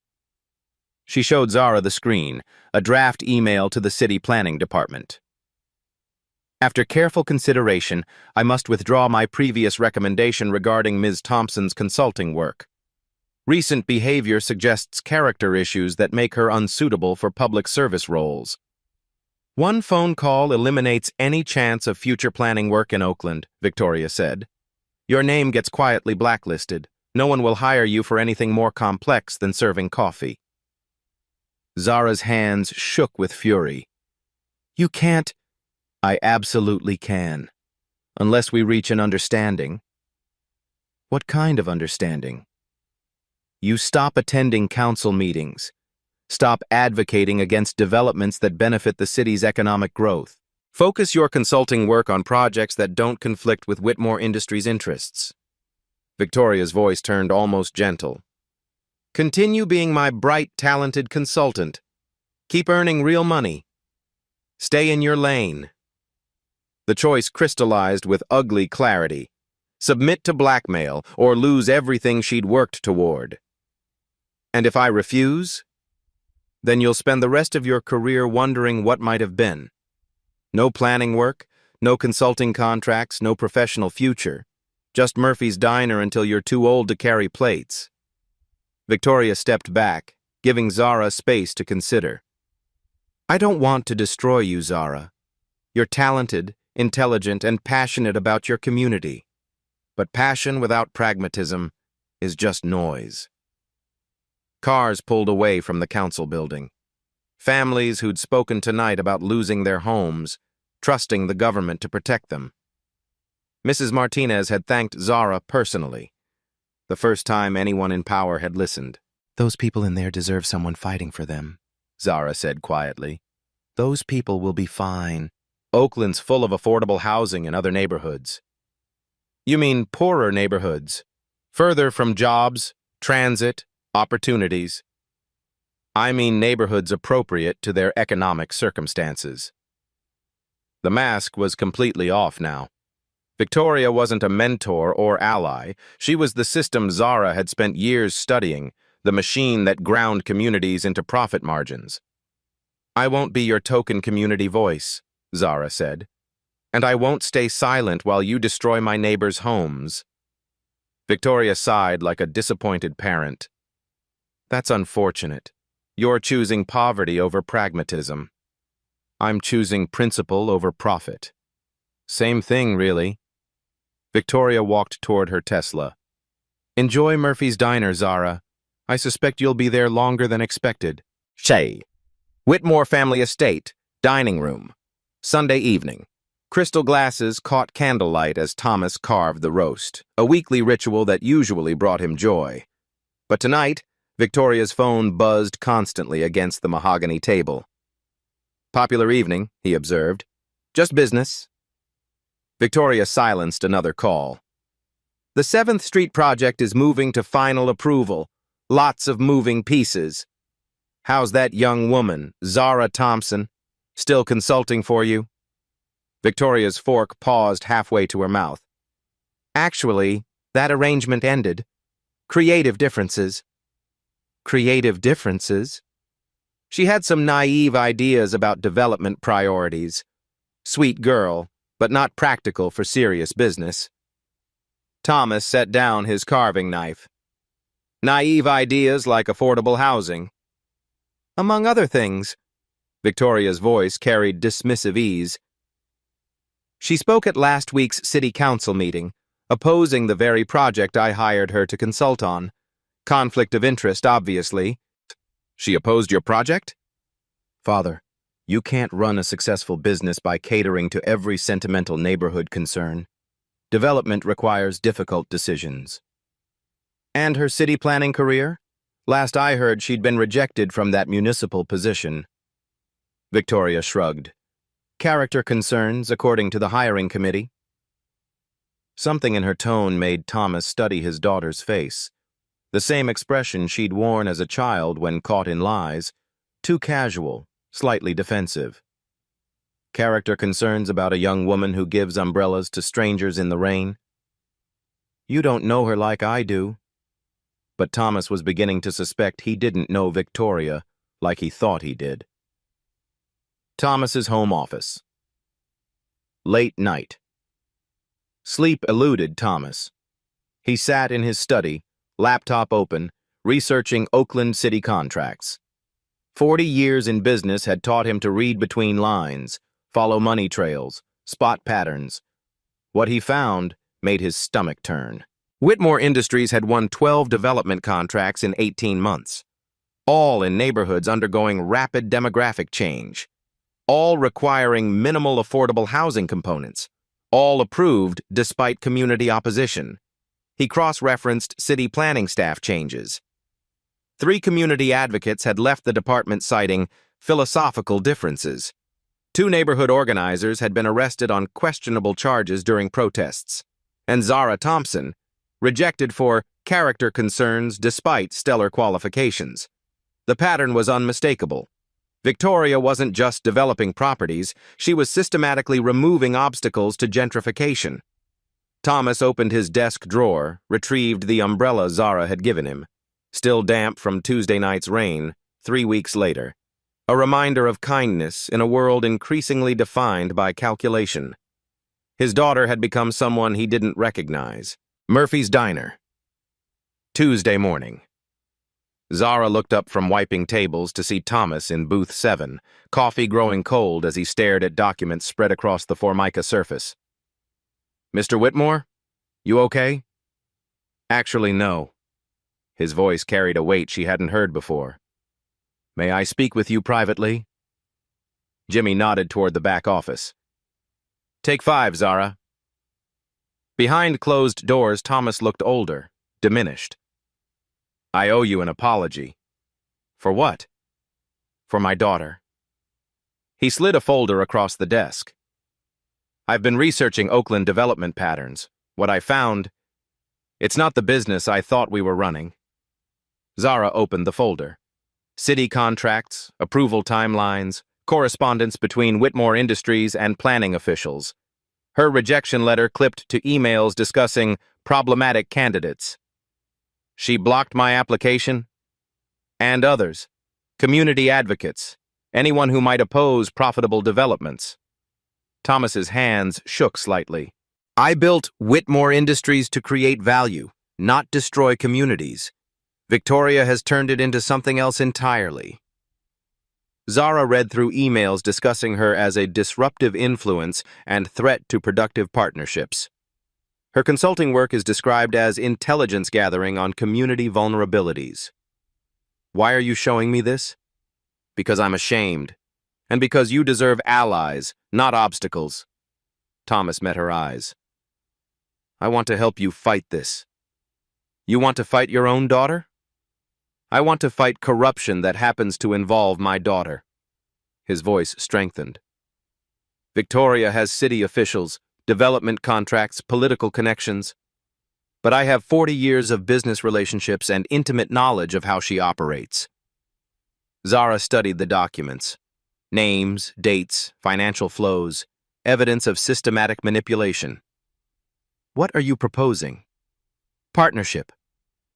She showed Zara the screen, a draft email to the city planning department. After careful consideration, I must withdraw my previous recommendation regarding Ms. Thompson's consulting work. Recent behavior suggests character issues that make her unsuitable for public service roles. One phone call eliminates any chance of future planning work in Oakland, Victoria said. Your name gets quietly blacklisted. No one will hire you for anything more complex than serving coffee. Zara's hands shook with fury. You can't. I absolutely can. Unless we reach an understanding. What kind of understanding? You stop attending council meetings. Stop advocating against developments that benefit the city's economic growth. Focus your consulting work on projects that don't conflict with Whitmore Industries' interests. Victoria's voice turned almost gentle. Continue being my bright, talented consultant. Keep earning real money. Stay in your lane. The choice crystallized with ugly clarity. Submit to blackmail or lose everything she'd worked toward. And if I refuse, then you'll spend the rest of your career wondering what might have been. No planning work, no consulting contracts, no professional future. Just Murphy's Diner until you're too old to carry plates. Victoria stepped back, giving Zara space to consider. I don't want to destroy you, Zara. You're talented, intelligent, and passionate about your community. But passion without pragmatism is just noise. Cars pulled away from the council building. Families who'd spoken tonight about losing their homes, trusting the government to protect them. Mrs. Martinez had thanked Zara personally. The first time anyone in power had listened. Those people in there deserve someone fighting for them, Zara said quietly. Those people will be fine. Oakland's full of affordable housing in other neighborhoods. You mean poorer neighborhoods, further from jobs, transit, opportunities. I mean neighborhoods appropriate to their economic circumstances. The mask was completely off now. Victoria wasn't a mentor or ally. She was the system Zara had spent years studying, the machine that ground communities into profit margins. I won't be your token community voice, Zara said. And I won't stay silent while you destroy my neighbors' homes. Victoria sighed like a disappointed parent. That's unfortunate. You're choosing poverty over pragmatism. I'm choosing principle over profit. Same thing, really. Victoria walked toward her Tesla. Enjoy Murphy's Diner, Zara. I suspect you'll be there longer than expected. Shay. Whitmore Family Estate, dining room. Sunday evening. Crystal glasses caught candlelight as Thomas carved the roast, a weekly ritual that usually brought him joy. But tonight, Victoria's phone buzzed constantly against the mahogany table. Popular evening, he observed. Just business. Victoria silenced another call. The 7th Street project is moving to final approval. Lots of moving pieces. How's that young woman, Zara Thompson, still consulting for you? Victoria's fork paused halfway to her mouth. Actually, that arrangement ended. Creative differences. Creative differences? She had some naive ideas about development priorities. Sweet girl, but not practical for serious business. Thomas set down his carving knife. Naive ideas like affordable housing. Among other things. Victoria's voice carried dismissive ease. She spoke at last week's city council meeting, opposing the very project I hired her to consult on. Conflict of interest, obviously. She opposed your project? Father, you can't run a successful business by catering to every sentimental neighborhood concern. Development requires difficult decisions. And her city planning career? Last I heard, she'd been rejected from that municipal position. Victoria shrugged. Character concerns, according to the hiring committee. Something in her tone made Thomas study his daughter's face. The same expression she'd worn as a child when caught in lies, too casual, slightly defensive. Character concerns about a young woman who gives umbrellas to strangers in the rain. You don't know her like I do. But Thomas was beginning to suspect he didn't know Victoria like he thought he did. Thomas's home office. Late night. Sleep eluded Thomas. He sat in his study, laptop open, researching Oakland city contracts. 40 years in business had taught him to read between lines, follow money trails, spot patterns. What he found made his stomach turn. Whitmore Industries had won 12 development contracts in 18 months, all in neighborhoods undergoing rapid demographic change, all requiring minimal affordable housing components, all approved despite community opposition. He cross-referenced city planning staff changes. 3 community advocates had left the department citing philosophical differences. 2 neighborhood organizers had been arrested on questionable charges during protests, and Zara Thompson rejected for character concerns despite stellar qualifications. The pattern was unmistakable. Victoria wasn't just developing properties, she was systematically removing obstacles to gentrification. Thomas opened his desk drawer, retrieved the umbrella Zara had given him, still damp from Tuesday night's rain, 3 weeks later. A reminder of kindness in a world increasingly defined by calculation. His daughter had become someone he didn't recognize. Murphy's Diner. Tuesday morning. Zara looked up from wiping tables to see Thomas in booth 7, coffee growing cold as he stared at documents spread across the Formica surface. "Mr. Whitmore? You okay?" "Actually, no." His voice carried a weight she hadn't heard before. "May I speak with you privately?" Jimmy nodded toward the back office. "Take 5, Zara." Behind closed doors, Thomas looked older, diminished. "I owe you an apology." "For what?" "For my daughter." He slid a folder across the desk. "I've been researching Oakland development patterns. What I found, it's not the business I thought we were running." Zara opened the folder. City contracts, approval timelines, correspondence between Whitmore Industries and planning officials. Her rejection letter clipped to emails discussing problematic candidates. "She blocked my application?" "And others. Community advocates. Anyone who might oppose profitable developments." Thomas's hands shook slightly. "I built Whitmore Industries to create value, not destroy communities. Victoria has turned it into something else entirely." Zara read through emails discussing her as a disruptive influence and threat to productive partnerships. Her consulting work is described as intelligence gathering on community vulnerabilities. "Why are you showing me this?" "Because I'm ashamed, and because you deserve allies, not obstacles." Thomas met her eyes. "I want to help you fight this." "You want to fight your own daughter?" "I want to fight corruption that happens to involve my daughter." His voice strengthened. "Victoria has city officials, development contracts, political connections. But I have 40 years of business relationships and intimate knowledge of how she operates." Zara studied the documents. Names, dates, financial flows, evidence of systematic manipulation. "What are you proposing?" "Partnership.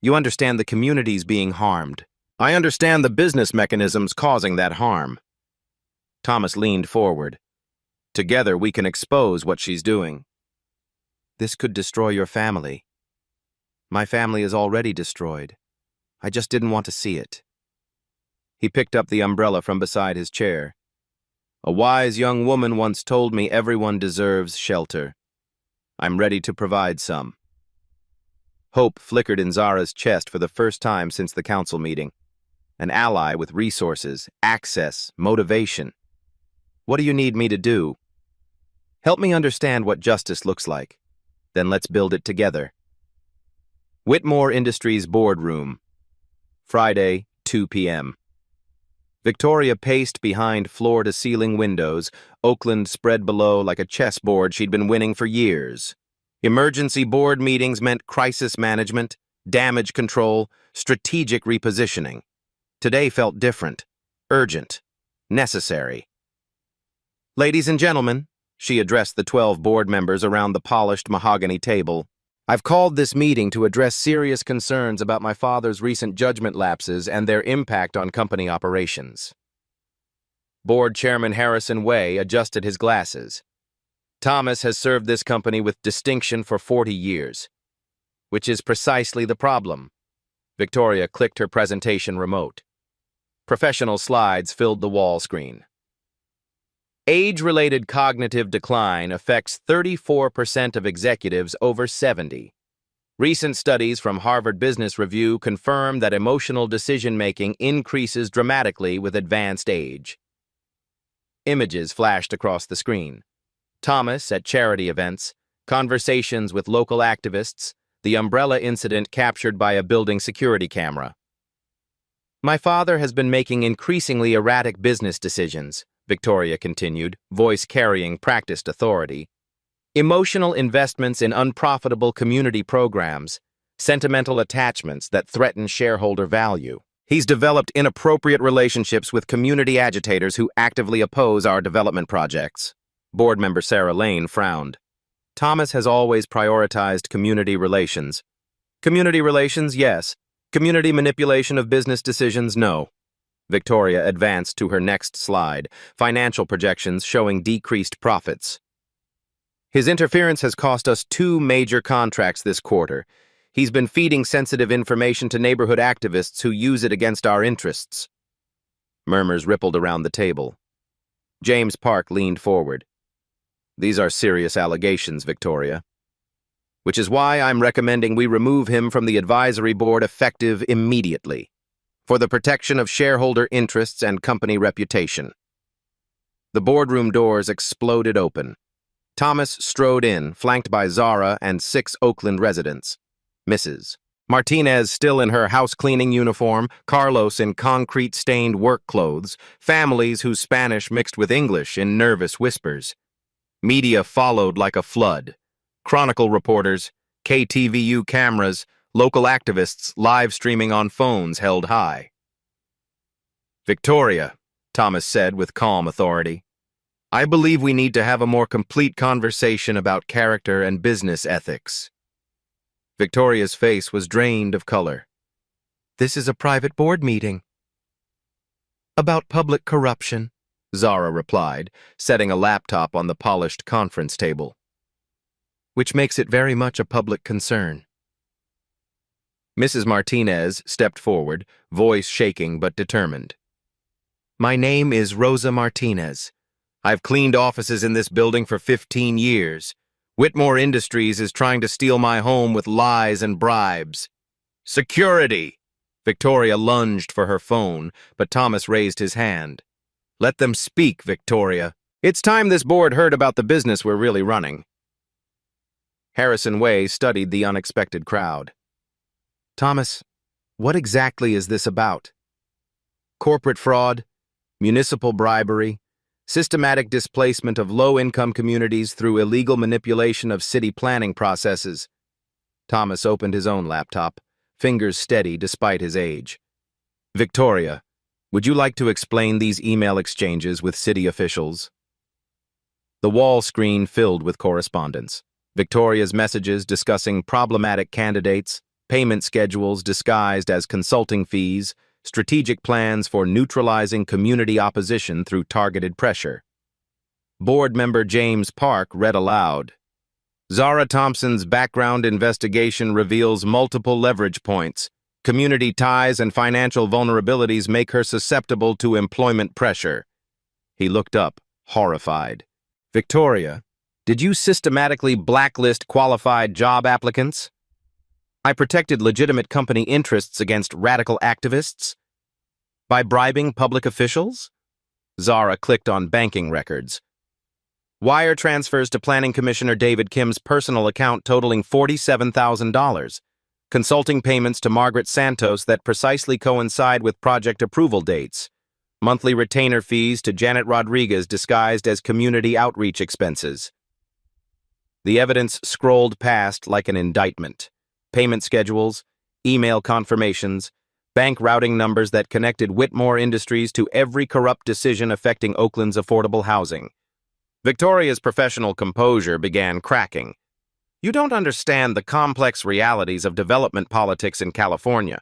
You understand the communities being harmed. I understand the business mechanisms causing that harm." Thomas leaned forward. "Together we can expose what she's doing." "This could destroy your family." "My family is already destroyed. I just didn't want to see it." He picked up the umbrella from beside his chair. "A wise young woman once told me everyone deserves shelter. I'm ready to provide some." Hope flickered in Zara's chest for the first time since the council meeting. An ally with resources, access, motivation. "What do you need me to do?" "Help me understand what justice looks like. Then let's build it together." Whitmore Industries boardroom. Friday, 2 p.m. Victoria paced behind floor-to-ceiling windows, Oakland spread below like a chessboard she'd been winning for years. Emergency board meetings meant crisis management, damage control, strategic repositioning. Today felt different, urgent, necessary. "Ladies and gentlemen," she addressed the 12 board members around the polished mahogany table, "I've called this meeting to address serious concerns about my father's recent judgment lapses and their impact on company operations." Board Chairman Harrison Way adjusted his glasses. "Thomas has served this company with distinction for 40 years, which is precisely the problem." Victoria clicked her presentation remote. Professional slides filled the wall screen. "Age-related cognitive decline affects 34% of executives over 70. Recent studies from Harvard Business Review confirm that emotional decision-making increases dramatically with advanced age. Images flashed across the screen. Thomas at charity events, conversations with local activists, the umbrella incident captured by a building security camera. My father has been making increasingly erratic business decisions, Victoria continued, voice carrying practiced authority. Emotional investments in unprofitable community programs, sentimental attachments that threaten shareholder value. He's developed inappropriate relationships with community agitators who actively oppose our development projects. Board member Sarah Lane frowned. Thomas has always prioritized community relations. Community relations, yes. Community manipulation of business decisions, no. Victoria advanced to her next slide, financial projections showing decreased profits. His interference has cost us 2 major contracts this quarter. He's been feeding sensitive information to neighborhood activists who use it against our interests. Murmurs rippled around the table. James Park leaned forward. These are serious allegations, Victoria. Which is why I'm recommending we remove him from the advisory board effective immediately, for the protection of shareholder interests and company reputation. The boardroom doors exploded open. Thomas strode in, flanked by Zara and 6 Oakland residents. Mrs. Martinez still in her house-cleaning uniform, Carlos in concrete-stained work clothes, families whose Spanish mixed with English in nervous whispers. Media followed like a flood. Chronicle reporters, KTVU cameras, local activists live streaming on phones held high. Victoria, Thomas said with calm authority, I believe we need to have a more complete conversation about character and business ethics. Victoria's face was drained of color. This is a private board meeting. About public corruption, Zara replied, setting a laptop on the polished conference table. Which makes it very much a public concern. Mrs. Martinez stepped forward, voice shaking but determined. My name is Rosa Martinez. I've cleaned offices in this building for 15 years. Whitmore Industries is trying to steal my home with lies and bribes. Security! Victoria lunged for her phone, but Thomas raised his hand. Let them speak, Victoria. It's time this board heard about the business we're really running. Harrison Way studied the unexpected crowd. Thomas, what exactly is this about? Corporate fraud, municipal bribery, systematic displacement of low-income communities through illegal manipulation of city planning processes. Thomas opened his own laptop, fingers steady despite his age. Victoria, would you like to explain these email exchanges with city officials? The wall screen filled with correspondence. Victoria's messages discussing problematic candidates, payment schedules disguised as consulting fees, strategic plans for neutralizing community opposition through targeted pressure. Board member James Park read aloud. Zara Thompson's background investigation reveals multiple leverage points. Community ties and financial vulnerabilities make her susceptible to employment pressure. He looked up, horrified. Victoria, did you systematically blacklist qualified job applicants? I protected legitimate company interests against radical activists? By bribing public officials? Zara clicked on banking records. Wire transfers to Planning Commissioner David Kim's personal account totaling $47,000. Consulting payments to Margaret Santos that precisely coincide with project approval dates. Monthly retainer fees to Janet Rodriguez disguised as community outreach expenses. The evidence scrolled past like an indictment. Payment schedules, email confirmations, bank routing numbers that connected Whitmore Industries to every corrupt decision affecting Oakland's affordable housing. Victoria's professional composure began cracking. You don't understand the complex realities of development politics in California.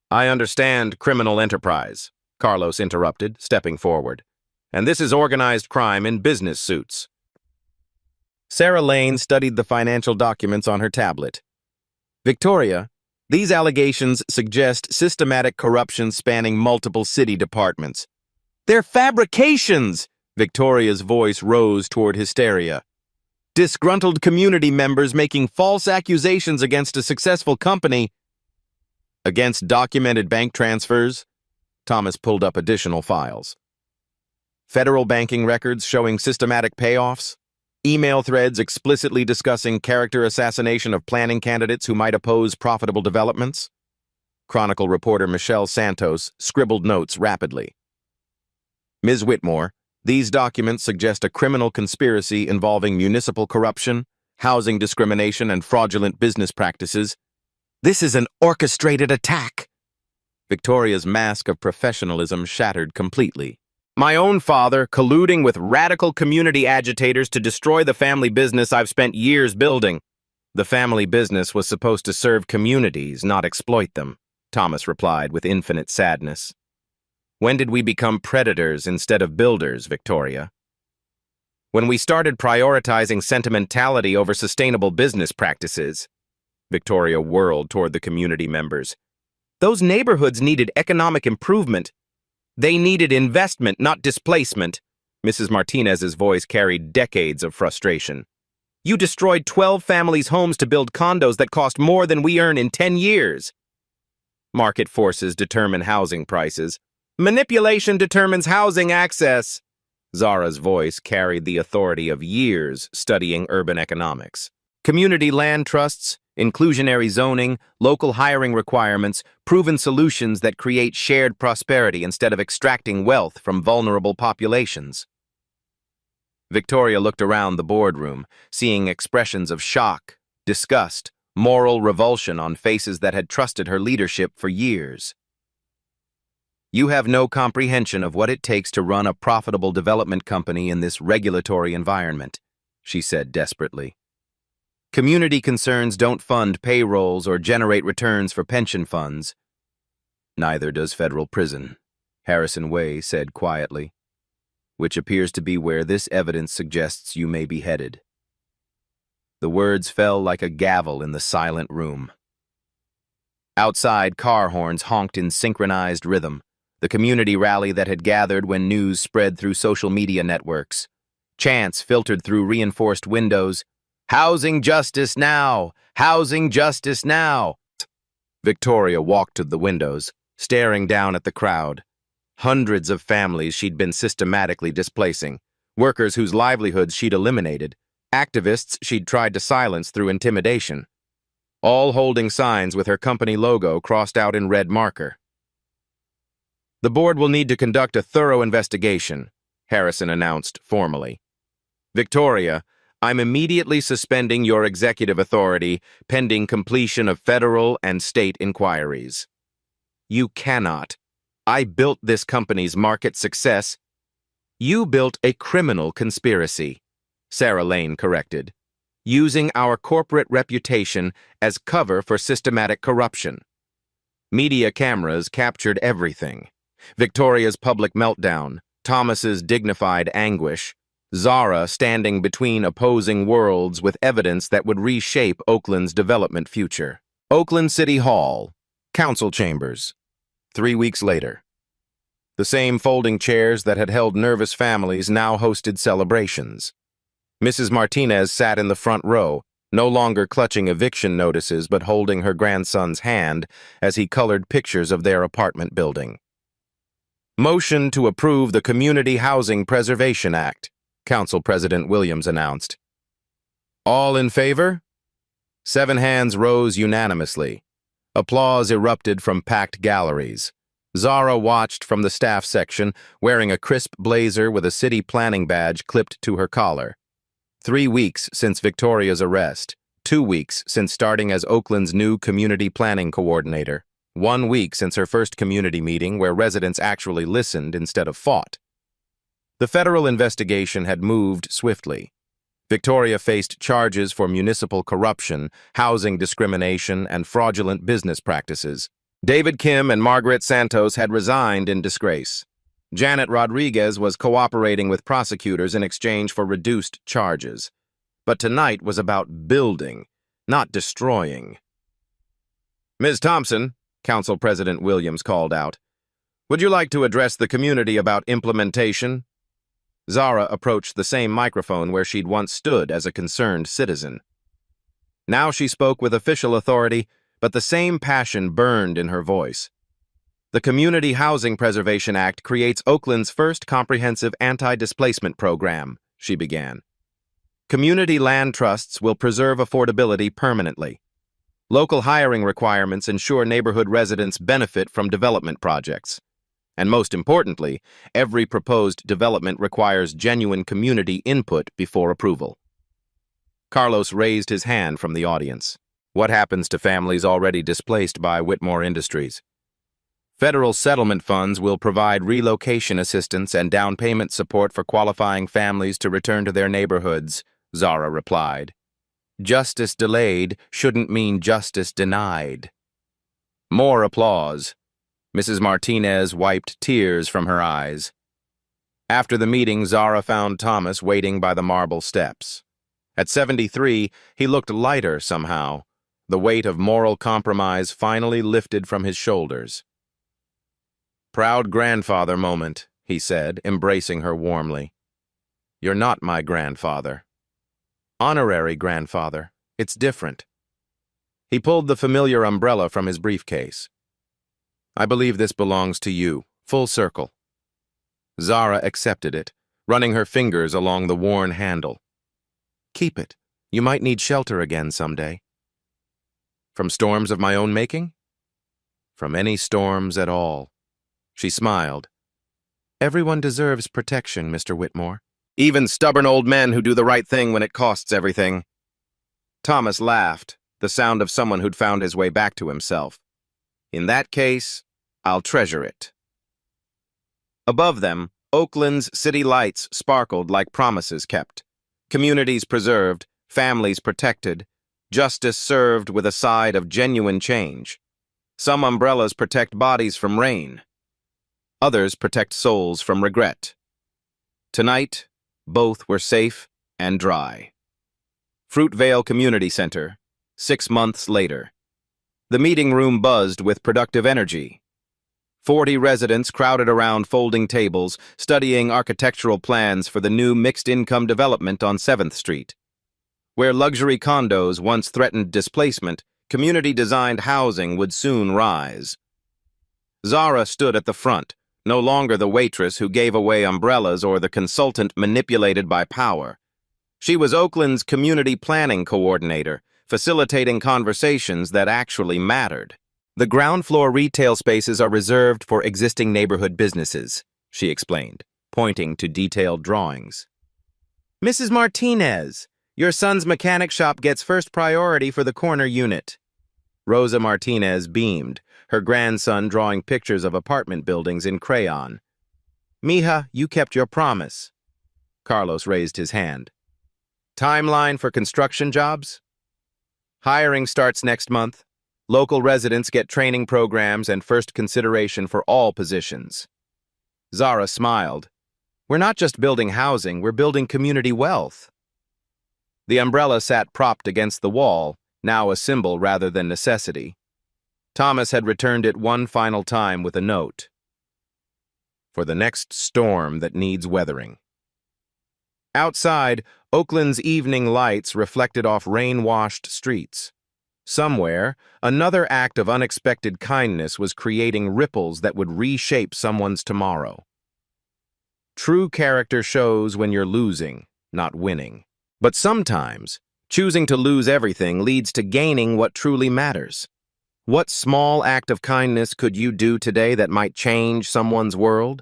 I understand criminal enterprise, Carlos interrupted, stepping forward. And this is organized crime in business suits. Sarah Lane studied the financial documents on her tablet. Victoria, these allegations suggest systematic corruption spanning multiple city departments. They're fabrications! Victoria's voice rose toward hysteria. Disgruntled community members making false accusations against a successful company. Against documented bank transfers, Thomas pulled up additional files. Federal banking records showing systematic payoffs. Email threads explicitly discussing character assassination of planning candidates who might oppose profitable developments. Chronicle reporter Michelle Santos scribbled notes rapidly. Ms. Whitmore, these documents suggest a criminal conspiracy involving municipal corruption, housing discrimination, and fraudulent business practices. This is an orchestrated attack. Victoria's mask of professionalism shattered completely. My own father colluding with radical community agitators to destroy the family business I've spent years building. The family business was supposed to serve communities, not exploit them, Thomas replied with infinite sadness. When did we become predators instead of builders, Victoria? When we started prioritizing sentimentality over sustainable business practices. Victoria whirled toward the community members. Those neighborhoods needed economic improvement. They needed investment, not displacement. Mrs. Martinez's voice carried decades of frustration. You destroyed 12 families' homes to build condos that cost more than we earn in 10 years. Market forces determine housing prices. Manipulation determines housing access. Zara's voice carried the authority of years studying urban economics. Community land trusts, inclusionary zoning, local hiring requirements, proven solutions that create shared prosperity instead of extracting wealth from vulnerable populations. Victoria looked around the boardroom, seeing expressions of shock, disgust, moral revulsion on faces that had trusted her leadership for years. You have no comprehension of what it takes to run a profitable development company in this regulatory environment, she said desperately. Community concerns don't fund payrolls or generate returns for pension funds. Neither does federal prison, Harrison Way said quietly, which appears to be where this evidence suggests you may be headed. The words fell like a gavel in the silent room. Outside, car horns honked in synchronized rhythm, the community rally that had gathered when news spread through social media networks. Chants filtered through reinforced windows. Housing justice now! Housing justice now! Victoria walked to the windows, staring down at the crowd. Hundreds of families she'd been systematically displacing, workers whose livelihoods she'd eliminated, activists she'd tried to silence through intimidation, all holding signs with her company logo crossed out in red marker. The board will need to conduct a thorough investigation, Harrison announced formally. Victoria, I'm immediately suspending your executive authority pending completion of federal and state inquiries. You cannot. I built this company's market success. You built a criminal conspiracy, Sarah Lane corrected, using our corporate reputation as cover for systematic corruption. Media cameras captured everything. Victoria's public meltdown, Thomas's dignified anguish, Zara standing between opposing worlds with evidence that would reshape Oakland's development future. Oakland City Hall, council chambers. 3 weeks later. The same folding chairs that had held nervous families now hosted celebrations. Mrs. Martinez sat in the front row, no longer clutching eviction notices but holding her grandson's hand as he colored pictures of their apartment building. Motion to approve the Community Housing Preservation Act, Council President Williams announced. All in favor? 7 hands rose unanimously. Applause erupted from packed galleries. Zara watched from the staff section, wearing a crisp blazer with a city planning badge clipped to her collar. 3 weeks since Victoria's arrest, 2 weeks since starting as Oakland's new community planning coordinator, 1 week since her first community meeting where residents actually listened instead of fought. The federal investigation had moved swiftly. Victoria faced charges for municipal corruption, housing discrimination, and fraudulent business practices. David Kim and Margaret Santos had resigned in disgrace. Janet Rodriguez was cooperating with prosecutors in exchange for reduced charges. But tonight was about building, not destroying. Ms. Thompson, Council President Williams called out, would you like to address the community about implementation? Zara approached the same microphone where she'd once stood as a concerned citizen. Now she spoke with official authority, but the same passion burned in her voice. The Community Housing Preservation Act creates Oakland's first comprehensive anti-displacement program, she began. Community land trusts will preserve affordability permanently. Local hiring requirements ensure neighborhood residents benefit from development projects. And most importantly, every proposed development requires genuine community input before approval. Carlos raised his hand from the audience. What happens to families already displaced by Whitmore Industries? Federal settlement funds will provide relocation assistance and down payment support for qualifying families to return to their neighborhoods, Zara replied. Justice delayed shouldn't mean justice denied. More applause. Mrs. Martinez wiped tears from her eyes. After the meeting, Zara found Thomas waiting by the marble steps. At 73, he looked lighter somehow. The weight of moral compromise finally lifted from his shoulders. Proud grandfather moment, he said, embracing her warmly. You're not my grandfather. Honorary grandfather. It's different. He pulled the familiar umbrella from his briefcase. I believe this belongs to you, full circle. Zara accepted it, running her fingers along the worn handle. Keep it. You might need shelter again someday. From storms of my own making? From any storms at all. She smiled. Everyone deserves protection, Mr. Whitmore. Even stubborn old men who do the right thing when it costs everything. Thomas laughed, the sound of someone who'd found his way back to himself. In that case, I'll treasure it. Above them, Oakland's city lights sparkled like promises kept. Communities preserved, families protected, justice served with a side of genuine change. Some umbrellas protect bodies from rain. Others protect souls from regret. Tonight, both were safe and dry. Fruitvale Community Center, 6 months later. The meeting room buzzed with productive energy. 40 residents crowded around folding tables, studying architectural plans for the new mixed-income development on 7th Street. Where luxury condos once threatened displacement, community-designed housing would soon rise. Zara stood at the front, no longer the waitress who gave away umbrellas or the consultant manipulated by power. She was Oakland's community planning coordinator, facilitating conversations that actually mattered. The ground floor retail spaces are reserved for existing neighborhood businesses, she explained, pointing to detailed drawings. Mrs. Martinez, your son's mechanic shop gets first priority for the corner unit. Rosa Martinez beamed, her grandson drawing pictures of apartment buildings in crayon. Mija, you kept your promise. Carlos raised his hand. Timeline for construction jobs? Hiring starts next month. Local residents get training programs and first consideration for all positions. Zara smiled. We're not just building housing, we're building community wealth. The umbrella sat propped against the wall, now a symbol rather than necessity. Thomas had returned it one final time with a note. For the next storm that needs weathering. Outside, Oakland's evening lights reflected off rain-washed streets. Somewhere, another act of unexpected kindness was creating ripples that would reshape someone's tomorrow. True character shows when you're losing, not winning. But sometimes, choosing to lose everything leads to gaining what truly matters. What small act of kindness could you do today that might change someone's world?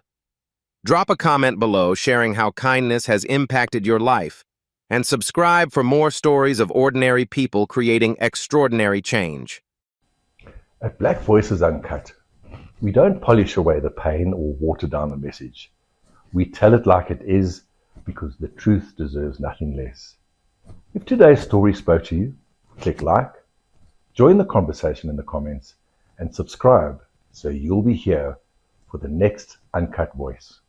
Drop a comment below sharing how kindness has impacted your life, and subscribe for more stories of ordinary people creating extraordinary change. At Black Voices Uncut, we don't polish away the pain or water down the message. We tell it like it is because the truth deserves nothing less. If today's story spoke to you, click like, join the conversation in the comments, and subscribe so you'll be here for the next Uncut Voice.